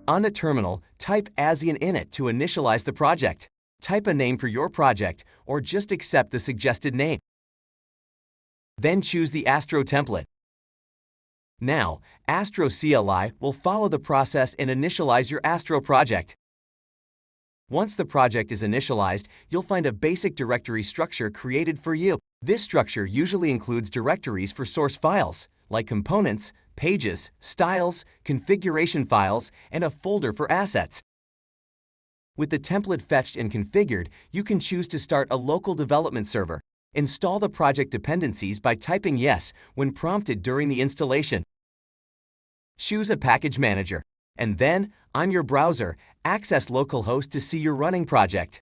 On the terminal, type Azion in it to initialize the project. Type a name for your project or just accept the suggested name. Then choose the Astro template. Now, Astro CLI will follow the process and initialize your Astro project. Once the project is initialized, you'll find a basic directory structure created for you. This structure usually includes directories for source files, like components, pages, styles, configuration files, and a folder for assets. With the template fetched and configured, you can choose to start a local development server. Install the project dependencies by typing yes when prompted during the installation. Choose a package manager, and then, on your browser, access localhost to see your running project.